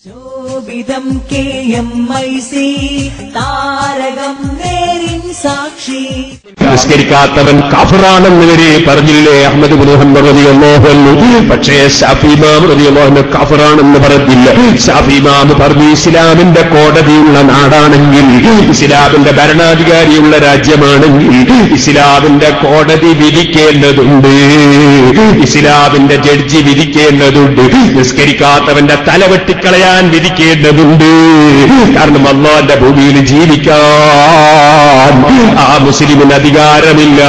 ശോഭിതം KMIC താരകം നേരിൻ സാക്ഷി. നിസ്കരിക്കാത്തവൻ കാഫിറാണെന്ന് വരെ പറഞ്ഞില്ലേ അഹ്മദ് ഇബ്നു ഹംബൽ റളിയല്ലാഹു അൻഹു. പക്ഷേ ശാഫി ഇമാം റളിയല്ലാഹു അൻഹു കാഫിറാണെന്ന് പറഞ്ഞില്ല. ശാഫി ഇമാം പറഞ്ഞു, ഇസ്ലാമിന്റെ കോടതിയുള്ള നാടാണെങ്കിൽ, ഇസ്ലാമിന്റെ ഭരണാധികാരിയുള്ള രാജ്യമാണെങ്കിൽ ഇസ്ലാമിന്റെ കോടതി വിധിക്കേണ്ടതുണ്ട്, ഇസ്ലാമിന്റെ ജഡ്ജി വിധിക്കേണ്ടതുണ്ട്, നിസ്കരിക്കാത്തവന്റെ തലവെട്ടിക്കളയാൻ വിധിക്കേണ്ടതുണ്ട്. കാരണം അല്ലാഹുവിന്റെ ഭൂമിയിൽ ജീവിക്കാൻ ആ മുസ്ലിമിന് അധികാരമില്ല.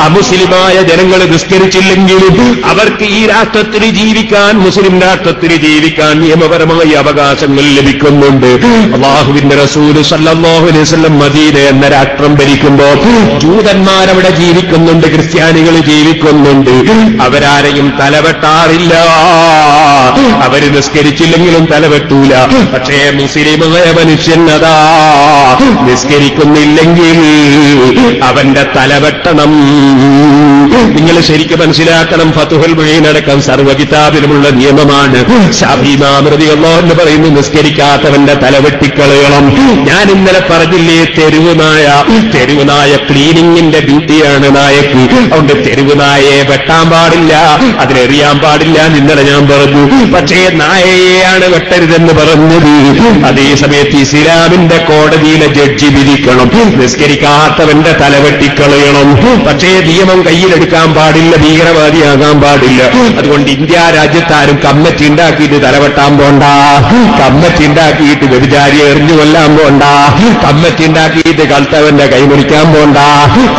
അമുസ്ലിമായ ജനങ്ങൾ നിസ്കരിച്ചില്ലെങ്കിലും അവർക്ക് ഈ രാഷ്ട്രത്തിന് ജീവിക്കാൻ, മുസ്ലിം രാഷ്ട്രത്തിന് ജീവിക്കാൻ നിയമപരമായ അവകാശങ്ങൾ ലഭിക്കുന്നുണ്ട്. അല്ലാഹുവിന്റെ റസൂൽ സല്ലല്ലാഹു അലൈഹി വസല്ലം മദീന എന്ന രാഷ്ട്രം ഭരിക്കുമ്പോൾ ജൂതന്മാരവിടെ ജീവിക്കുന്നുണ്ട്, ക്രിസ്ത്യാനികൾ ജീവിക്കുന്നുണ്ട്. അവരാരെയും തലവെട്ടാറില്ല, അവര് നിസ്കരിച്ചില്ലെങ്കിലും തലവെട്ടൂല. പക്ഷേ മുസ്ലിമായ മനുഷ്യൻ അതാ നിസ്കരിക്കുന്നില്ലെങ്കിൽ അവന്റെ തലവെട്ടണം. നിങ്ങൾ ശരിക്കും മനസ്സിലാക്കണം, ഫതുഹുൽ മുഈൻ അടക്കം സർവ്വകിതാബിലുമുള്ള നിയമമാണ്. ശാഫി ഇമാം റളിയല്ലാഹു അൻഹു പറയുന്നു, നിസ്കരിക്കാത്തവന്റെ തലവെട്ടിക്കളയണം. ഞാൻ ഇന്നലെ പറഞ്ഞില്ലേ, തെരുവുനായ ക്ലീനിങ്ങിന്റെ ഡ്യൂട്ടിയാണ് നായക്ക്. അതുകൊണ്ട് തെരുവുനായയെ വെട്ടാൻ പാടില്ല, അതിനെറിയാൻ പാടില്ല എന്ന് ഇന്നലെ ഞാൻ പറഞ്ഞു. പക്ഷേ നായയെയാണ് വെട്ടരുതെന്ന് പറഞ്ഞത്. അതേ സമയത്ത് ഇസ്ലാമിന്റെ കോടതിയിലെ ജഡ്ജി വിധിക്കണം, നിസ്കരിക്കാത്തവന്റെ തലവെട്ടിക്കളയണം. പക്ഷേ നിയമം കയ്യിലെടുക്കാൻ പാടില്ല, ഭീകരവാദിയാകാൻ പാടില്ല. അതുകൊണ്ട് ഇന്ത്യ രാജ്യത്താരും കമ്മിറ്റി ഉണ്ടാക്കിയിട്ട് തലവെട്ടാൻ പോണ്ട, കമ്മിറ്റി ഉണ്ടാക്കിയിട്ട് വ്യഭിചാരിയെ എറിഞ്ഞു കൊല്ലാൻ പോണ്ട, കമ്മിറ്റി ഉണ്ടാക്കിയിട്ട് കൽത്തവന്റെ കൈമുറിക്കാൻ പോണ്ട,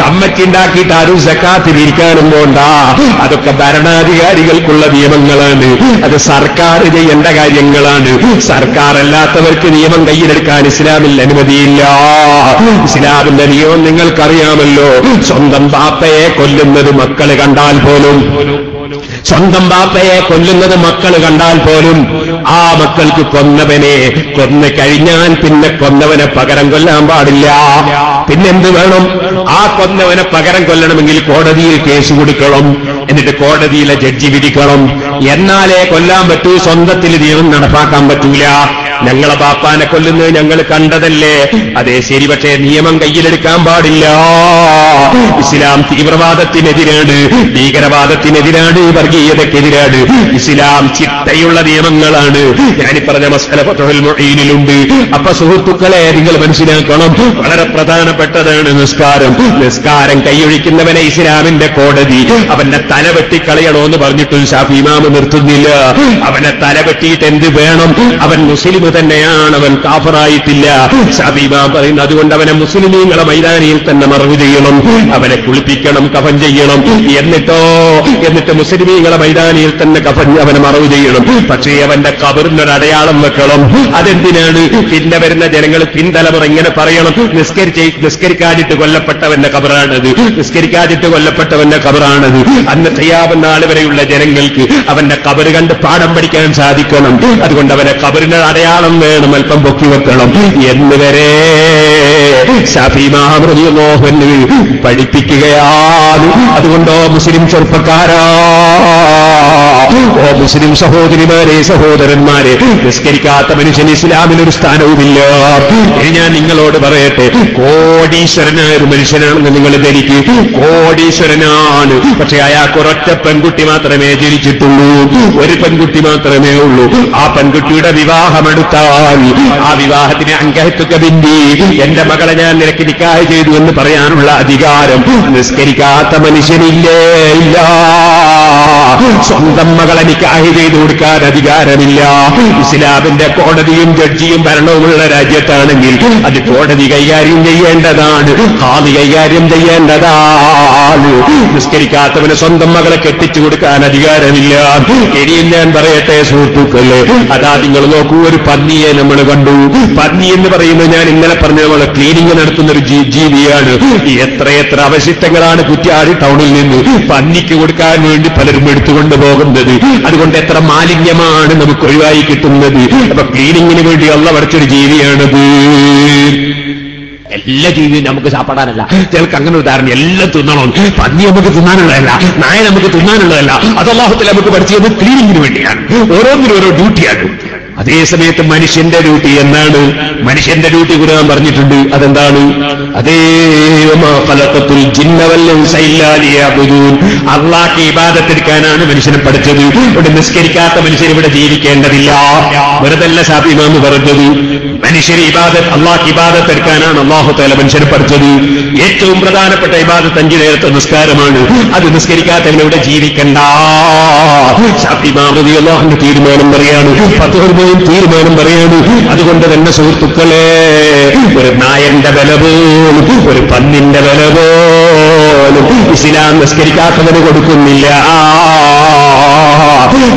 കമ്മിറ്റി ഉണ്ടാക്കിയിട്ട് ആരും സക്കാത്ത് പിരിക്കാനും പോണ്ട. അതൊക്കെ ഭരണാധികാരികൾക്കുള്ള നിയമങ്ങളാണ്, അത് സർക്കാർ ചെയ്യേണ്ട കാര്യങ്ങളാണ്. സർക്കാർ അല്ലാത്തവർക്ക് നിയമം കയ്യിലെടുക്കാൻ ഇസ്ലാമിൽ അനുമതിയില്ല. ഇസ്ലാമിന്റെ നിയമം നിങ്ങൾക്കറിയാമല്ലോ. സ്വന്തം ബാപ്പയെ കൊല്ലുന്നത് മക്കള് കണ്ടാൽ പോലും, സ്വന്തം ബാപ്പയെ കൊല്ലുന്നത് മക്കൾ കണ്ടാൽ പോലും ആ മക്കൾക്ക് കൊന്നു കഴിഞ്ഞാൽ പിന്നെ കൊന്നവനെ പകരം കൊല്ലാൻ പാടില്ല. പിന്നെന്ത് വേണം? ആ കൊന്നവനെ പകരം കൊല്ലണമെങ്കിൽ കോടതിയിൽ കേസ് കൊടുക്കണം, എന്നിട്ട് കോടതിയിലെ ജഡ്ജി വിധിക്കണം. എന്നാലേ കൊല്ലാൻ പറ്റൂ, സ്വന്തത്തിൽ നിയമം നടപ്പാക്കാൻ പറ്റൂല. ഞങ്ങളെ ബാപ്പാനെ കൊല്ലുന്നത് ഞങ്ങൾ കണ്ടതല്ലേ, അതേ ശരി, പക്ഷേ നിയമം കയ്യിലെടുക്കാൻ പാടില്ല. ഇസ്ലാം തീവ്രവാദത്തിനെതിരാണ്, ഭീകരവാദത്തിനെതിരാണ്, വർഗീയതക്കെതിരാണ്. ഇസ്ലാം ചിട്ടയുള്ള നിയമങ്ങളാണ്. ഞാനീ പറഞ്ഞ മസ്അല ഫതുഹുൽ മുഈനിലുണ്ട്. അപ്പൊ സുഹൃത്തുക്കളെ, നിങ്ങൾ മനസ്സിലാക്കണം, വളരെ പ്രധാനപ്പെട്ടതാണ് നിസ്കാരം. നിസ്കാരം കൈയൊഴിക്കുന്നവനെ ഇസ്ലാമിന്റെ കോടതി അവന്റെ തലവെട്ടിക്കളയണോന്ന് പറഞ്ഞിട്ടും ശാഫി ഇമാം നിർത്തുന്നില്ല. അവനെ തലവെട്ടിയിട്ട് എന്ത് വേണം? അവൻ മുസ്ലിം തന്നെയാണ്, അവൻ കാഫറായിട്ടില്ല. ശാഫി ഇമാം പറയുന്നു, അതുകൊണ്ട് അവനെ മുസ്ലിമീങ്ങളെ മൈതാനിയിൽ തന്നെ മറവ് ചെയ്യണം, അവനെ കുളിപ്പിക്കണം, കഫൻ ചെയ്യണം. എന്നിട്ട് മുസ്ലിമീങ്ങളെ മൈതാനിയിൽ തന്നെ അവനെ മറവ് ചെയ്യണം. പക്ഷേ അവന്റെ ഖബറിനൊരു അടയാളം വെക്കണം. അതെന്തിനാണ്? പിന്നെ വരുന്ന ജനങ്ങൾ, പിൻതലമുറ ഇങ്ങനെ പറയണം, നിസ്കരിക്കാതിട്ട് കൊല്ലപ്പെട്ടവന്റെ ഖബറാണത്, നിസ്കരിക്കാതിട്ട് കൊല്ലപ്പെട്ടവന്റെ ഖബറാണത്. അന്ന് ഖിയാമത്ത് നാൾ വരെയുള്ള ജനങ്ങൾക്ക് അവന്റെ ഖബർ കണ്ട് പാഠം പഠിക്കാൻ സാധിക്കണം. അതുകൊണ്ട് അവന്റെ ഖബറിന് അടയാളം വേണം, അല്പം പൊക്കി വെക്കണം എന്ന് വരെ ശാഫി ഇമാം റളിയല്ലാഹു അൻഹു പഠിപ്പിക്കുകയാണ്. അതുകൊണ്ടോ മുസ്ലിം ചെറുപ്പക്കാരാ, ഓ മുസ്ലിം സഹോദരിമാരെ, സഹോദരന്മാരെ, നിസ്കരിക്കാത്ത മനുഷ്യൻ ഇസ്ലാമിലൊരു സ്ഥാനവുമില്ല. ഇനി ഞാൻ നിങ്ങളോട് പറയട്ടെ, കോടീശ്വരനായ ഒരു മനുഷ്യനാണെന്ന് നിങ്ങൾ ധരിക്കും. കോടീശ്വരനാണ്, പക്ഷെ അയാൾക്ക് ഒരൊറ്റ പെൺകുട്ടി മാത്രമേ ജനിച്ചിട്ടുള്ളൂ, ഒരു പെൺകുട്ടി മാത്രമേ ഉള്ളൂ. ആ പെൺകുട്ടിയുടെ വിവാഹമെടുത്താൽ ആ വിവാഹത്തിന് അങ്കഹത്തുക ബിന്ദി, എന്റെ മകളെ ഞാൻ നിനക്ക് നിക്കാഹ് ചെയ്തു എന്ന് പറയാനുള്ള അധികാരം നിസ്കരിക്കാത്ത മനുഷ്യനില്ലേ? ഇല്ല. സ്വന്തം മകളെ നിക്കാഹ് ചെയ്തു കൊടുക്കാൻ അധികാരമില്ല. ഇസ്ലാമിന്റെ കോടതിയും ജഡ്ജിയും ഭരണവുമുള്ള രാജ്യത്താണെങ്കിൽ അത് കോടതി കൈകാര്യം ചെയ്യേണ്ടതാണ്, ഖാദി കൈകാര്യം ചെയ്യേണ്ടതാണ്. നിസ്കരിക്കാത്തവന് സ്വന്തം മകളെ കെട്ടിച്ചു കൊടുക്കാൻ അധികാരമില്ല. ഇനിയും ഞാൻ പറയട്ടെ സുഹൃത്തുക്കളെ, അതാ നിങ്ങൾ നോക്കൂ, ഒരു പന്നിയെ നമ്മൾ കണ്ടു. പന്നി എന്ന് പറയുന്നത് ഞാൻ ഇന്നലെ പറഞ്ഞ പോലെ ക്ലീനിങ് നടത്തുന്ന ഒരു ജീവിയാണ്. എത്രയെത്ര അവശിഷ്ടങ്ങളാണ് കുറ്റ്യാടി ടൗണിൽ നിന്ന് പന്നിക്ക് കൊടുക്കാൻ വേണ്ടി പലരും എടുത്തുകൊണ്ട് പോകുന്നത്. അതുകൊണ്ട് എത്ര മാലിന്യമാണ് നമുക്ക് ഒഴിവായി കിട്ടുന്നത്. അപ്പൊ ക്ലീനിങ്ങിന് വേണ്ടി അള്ളാഹ് പഠിച്ചൊരു ജീവിയാണത്. എല്ലാ ജീവിയും നമുക്ക് സാപ്പാടാനല്ല. ചിലർക്ക് അങ്ങനെ ഒരു ധാരണ, എല്ലാം തിന്നണം. പന്നി നമുക്ക് തിന്നാനുള്ളതല്ല, നായ നമുക്ക് തിന്നാനുള്ളതല്ല. അത് അല്ലാഹു തആല നമുക്ക് പഠിച്ചത് ക്ലീനിങ്ങിന് വേണ്ടിയാണ്. ഓരോന്നിനും ഓരോ ഡ്യൂട്ടിയാണ്. അതേ സമയത്ത് മനുഷ്യന്റെ ഡ്യൂട്ടി എന്നാണ്? മനുഷ്യന്റെ ഡ്യൂട്ടി ഖുർആൻ പറഞ്ഞിട്ടുണ്ട്. അതെന്താണ്? അതേ ഖലഖത്തുൽ ജിന്ന വൽ ഇൻസ ഇല്ലാ ലിയഅ്ബുദൂൻ. അല്ലാഹുവിനെ ഇബാദത്തെടുക്കാനാണ് മനുഷ്യനെ പഠിച്ചത്. ഇവിടെ നിസ്കരിക്കാത്ത മനുഷ്യൻ ഇവിടെ ജീവിക്കേണ്ടതില്ല. വെറുതല്ല ശാഫി ഇമാം പറഞ്ഞത്. മനുഷ്യരെ ഇബാദത്ത് അല്ലാഹുവിനെ ഇബാദത്തെടുക്കാനാണ് അല്ലാഹു തആല മനുഷ്യനെ പഠിച്ചത്. ഏറ്റവും പ്രധാനപ്പെട്ട ഇബാദത്ത് 5 നേരത്തെ നിസ്കാരമാണ്. അത് നിസ്കരിക്കാത്തവനെ ഇവിടെ ജീവിക്കണ്ട. ശാഫി ഇമാം റളിയല്ലാഹു അൻഹു തീരുമാനം പറയാണ്, ഫത്വയിൽ തീരുമാനം പറയാണ്. അതുകൊണ്ട് തന്നെ സുഹൃത്തുക്കളെ, ഒരു നായന്റെ വില പോലും ഒരു പന്നിന്റെ വില പോലും ഇസ്ലാം നിസ്കരിക്കാത്തവന് കൊടുക്കുന്നില്ല.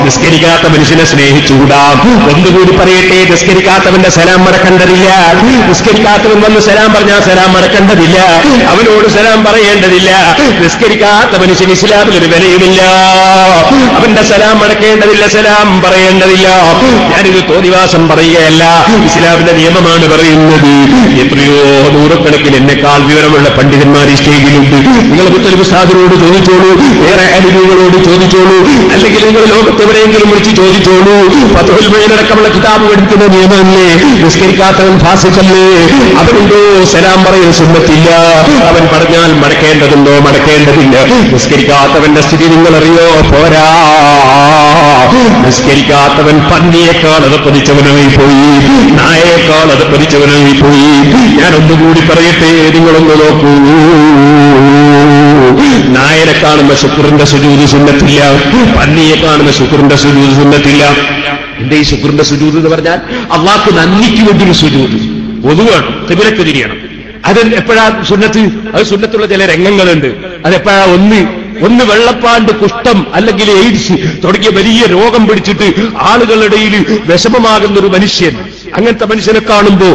നിസ്കരിക്കാത്ത മനുഷ്യനെ സ്നേഹിച്ചുകൂടാ. ഒന്നുകൂടി പറയട്ടെ, നിസ്കരിക്കാത്തവന്റെ സലാം മറക്കേണ്ടതില്ല. നിസ്കരിക്കാത്തവൻ വന്ന് സലാം പറഞ്ഞാൽ സലാം മറക്കേണ്ടതില്ല. അവനോട് സലാം പറയേണ്ടതില്ല. നിസ്കരിക്കാത്ത മനുഷ്യൻ ഇസ്ലാമിൽ ഒരു വിലയുമില്ല. അവന്റെ സലാം മടക്കേണ്ടതില്ല, സലാം പറയേണ്ടതില്ല. ഞാനിത് തോന്നിവാസം പറയുകയല്ല, ഇസ്ലാമിന്റെ നിയമമാണ് പറയുന്നത്. എത്രയോ നൂറുകണക്കിന് എന്നെക്കാൾ വിവരമുള്ള പണ്ഡിതന്മാർ ഈ സ്റ്റേജിലുണ്ട്. നിങ്ങൾ മുത്തലിബ് ഉസ്താദിനോട് ചോദിച്ചോളൂ, വേറെ അലിമികളോട് ചോദിച്ചോളൂ, അല്ലെങ്കിൽ നിങ്ങൾ ലോകത്തെവരെയെങ്കിലും വിളിച്ച് ചോദിച്ചോളൂ. ഫത്ഹുൽ മുഈനടക്കമുള്ള കിതാബ് പഠിക്കുന്ന നിയമമല്ലേ? നിസ്കരിക്കാത്തവൻ ഫാസിഖല്ലേ? അവനുണ്ടോ സലാം പറയൽ സുന്നത്തില്ല? അവൻ പറഞ്ഞാൽ മടക്കേണ്ടതുണ്ടോ? മടക്കേണ്ടതില്ല. നിസ്കരിക്കാത്തവന്റെ സ്ഥിതി നിങ്ങൾ അറിയോ? പോരാ. നിസ്കരിക്കാത്തവൻ പന്നിയേക്കാൾ അത് പതിച്ചവനായി പോയി, നായേക്കാൾ അത് പതിച്ചവനായി പോയി. ഞാൻ ഒന്നുകൂടി പറയട്ടെ, നിങ്ങളൊന്ന് നോക്കൂ. നായനെ കാണുന്ന ശുക്രിന്റെ സുജൂദ് സുന്നത്തില്ല, പന്നിയെ കാണുന്ന ശുക്രിന്റെ സുജൂദ് സുന്നത്തില്ല. എന്റെ ഈ ശുക്രിന്റെ സുജൂദ് എന്ന് പറഞ്ഞാൽ അള്ളാഹ്ക്ക് നന്ദിക്ക് വേണ്ടിയൊരു സുജൂദ്. പൊതുവാണ്, ഖിബിലക്ക് തിരിയണം. അത് എപ്പോഴാ സുന്നത്ത്? അത് സുന്നത്തുള്ള ചില രംഗങ്ങളുണ്ട്. അതെപ്പോഴാ? ഒന്ന് വെള്ളപ്പാണ്ട്, കുഷ്ഠം അല്ലെങ്കിൽ എയ്ഡ്സ് തുടങ്ങിയ വലിയ രോഗം പിടിച്ചിട്ട് ആളുകളുടെ ഇടയിൽ വിഷമമാകുന്ന ഒരു മനുഷ്യൻ, അങ്ങനത്തെ മനുഷ്യനെ കാണുമ്പോ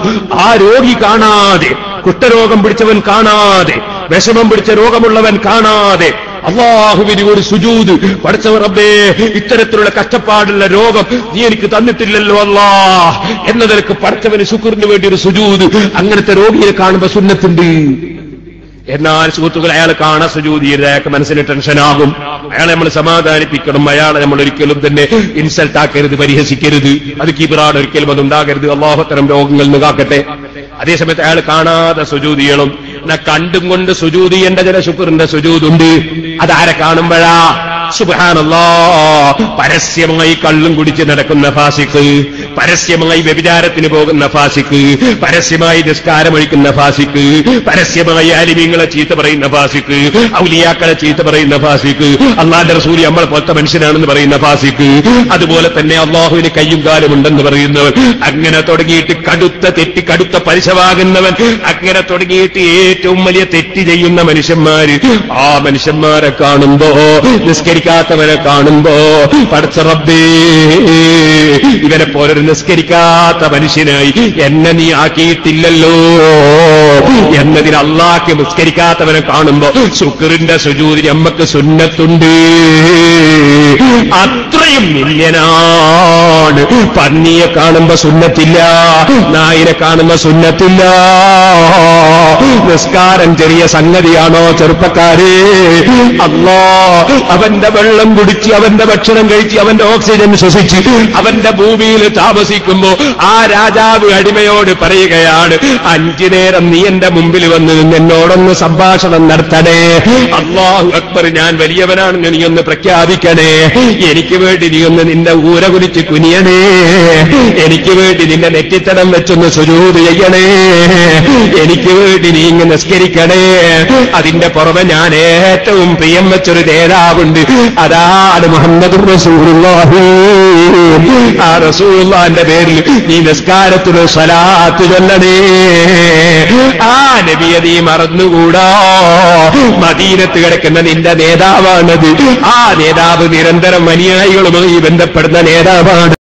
ആ രോഗി കാണാതെ, കുഷ്ഠരോഗം പിടിച്ചവൻ കാണാതെ, വിഷമം പിടിച്ച രോഗമുള്ളവൻ കാണാതെ അല്ലാഹുവിന് ഒരു സുജൂദ്. പടച്ചവൻ റബ്ബേ, ഇത്തരത്തിലുള്ള കഷ്ടപ്പാടുള്ള രോഗം നീ എനിക്ക് തന്നിട്ടില്ലല്ലോ അല്ലാഹ് എന്ന നിലക്ക് പടച്ചവന് ശുക്രിന് വേണ്ടി ഒരു സുജൂദ്. അങ്ങനത്തെ രോഗിയെ കാണുമ്പോ സുന്നത്തുണ്ട്. എന്നാൽ സുഹൃത്തുക്കൾ, അയാൾ കാണാൻ സുജൂദ് ചെയ്യരുത്. അയാൾക്ക് മനസ്സിന് ടെൻഷനാകും. അയാളെ നമ്മൾ സമാധാനിപ്പിക്കണം. അയാളെ നമ്മൾ ഒരിക്കലും തന്നെ ഇൻസൾട്ട് ആക്കരുത്, പരിഹസിക്കരുത്. അത് കിബിറാണ്, ഒരിക്കലും അതുണ്ടാകരുത്. അല്ലാഹു അത്തരം രോഗങ്ങളിൽ നിന്ന് കാക്കട്ടെ. അതേസമയത്ത് അയാൾ കാണാതെ സുജൂദ് ചെയ്യണം. എന്നാ കണ്ടും കൊണ്ട് സുജൂദ് ചെയ്യേണ്ട ചില ശുക്രിന്റെ സുജൂദുണ്ട്. അതാരെ കാണുമ്പോഴാ? സുബ്ഹാനല്ലാഹ്, പരസ്യമായി കള്ളും കുടിച്ച് നടക്കുന്ന ഫാസിഖ്, പരസ്യമായി വ്യഭിചാരത്തിന് പോകുന്ന ഫാസിഖ്, പരസ്യമായി നിസ്കാരമൊഴിക്കുന്ന ഫാസിഖ്, പരസ്യമായി ആലിമീങ്ങളെ ചീത്ത പറയുന്ന ഫാസിഖ്, ഔലിയാക്കളെ ചീത്ത പറയുന്ന ഫാസിഖ്, അല്ലാഹുവിന്റെ റസൂൽ നമ്മളെ പോലത്തെ മനുഷ്യനാണെന്ന് പറയുന്ന ഫാസിഖ്, അതുപോലെ തന്നെ അല്ലാഹുവിന് കയ്യും കാലും ഉണ്ടെന്ന് പറയുന്നവൻ, അങ്ങനെ തുടങ്ങിയിട്ട് കടുത്ത പലിശവാകുന്നവൻ, അങ്ങനെ തുടങ്ങിയിട്ട് ഏറ്റവും വലിയ തെറ്റ് ചെയ്യുന്ന മനുഷ്യന്മാര്, ആ മനുഷ്യന്മാരെ കാണുമ്പോ, നിസ്കരിക്കാത്തവനെ കാണുമ്പോ, പടച്ച റബ്ബേ, ഇവരെ പോലൊരു നിസ്കരിക്കാത്ത മനുഷ്യനായി എന്നെ നീ ആക്കിയിട്ടില്ലല്ലോ എന്നതിന് അല്ലാഹ്ക്ക് നിസ്കരിക്കാത്തവനെ കാണുമ്പോ ശുക്രിന്റെ സുജൂദ് നമ്മക്ക് സുന്നത്തുണ്ട്. അത്രയും മില്യനാണ്. പന്നിയെ കാണുമ്പോ സുന്നത്തില്ല, നായിനെ കാണുമ്പോ സുന്നത്തില്ല. നിസ്കാരം ചെറിയ സംഗതിയാണോ ചെറുപ്പക്കാരെ? അല്ലാഹ് അവന്റെ വെള്ളം കുടിച്ച്, അവന്റെ ഭക്ഷണം കഴിച്ച്, അവന്റെ ഓക്സിജൻ ശ്വസിച്ച്, അവന്റെ ഭൂമിയിൽ താമസിക്കുമ്പോ ആ രാജാവ് അടിമയോട് പറയുകയാണ്, 5 നേരം നീ എന്റെ മുമ്പിൽ വന്ന് എന്നോടൊന്ന് സംഭാഷണം നടത്തണേ. അല്ലാഹു അക്ബർ, ഞാൻ വലിയവനാണെന്ന് നീ ഒന്ന് പ്രഖ്യാപിക്കണേ. എനിക്ക് വേണ്ടി നീ ഒന്ന് നിന്റെ ഊര കുലിച്ച് കുനിയണേ. എനിക്ക് വേണ്ടി നിന്റെ നെറ്റിത്തടം വെച്ചൊന്ന് സുജൂദ് ചെയ്യണേ. എനിക്ക് വേണ്ടി നീ ഇങ്ങ് നിസ്കരിക്കണേ. അതിന്റെ പുറമെ ഞാൻ ഏറ്റവും പ്രിയം വെച്ചൊരു നേതാവുണ്ട്, അതാണ് മുഹമ്മദ് റസൂലുള്ളാഹി. ആ റസൂലുള്ളാഹിന്റെ പേരിൽ നീ നിസ്കാരത്തിന് സ്വലാത്ത് ചൊല്ലണേ. ആ നബിയെ നീ മറന്നുകൂടാ. മദീനത്ത് കിടക്കുന്ന നിന്റെ നേതാവാണത്. ആ നേതാവ് നിരന്തരം അനുയായികളുമായി ബന്ധപ്പെടുന്ന നേതാവാണ്.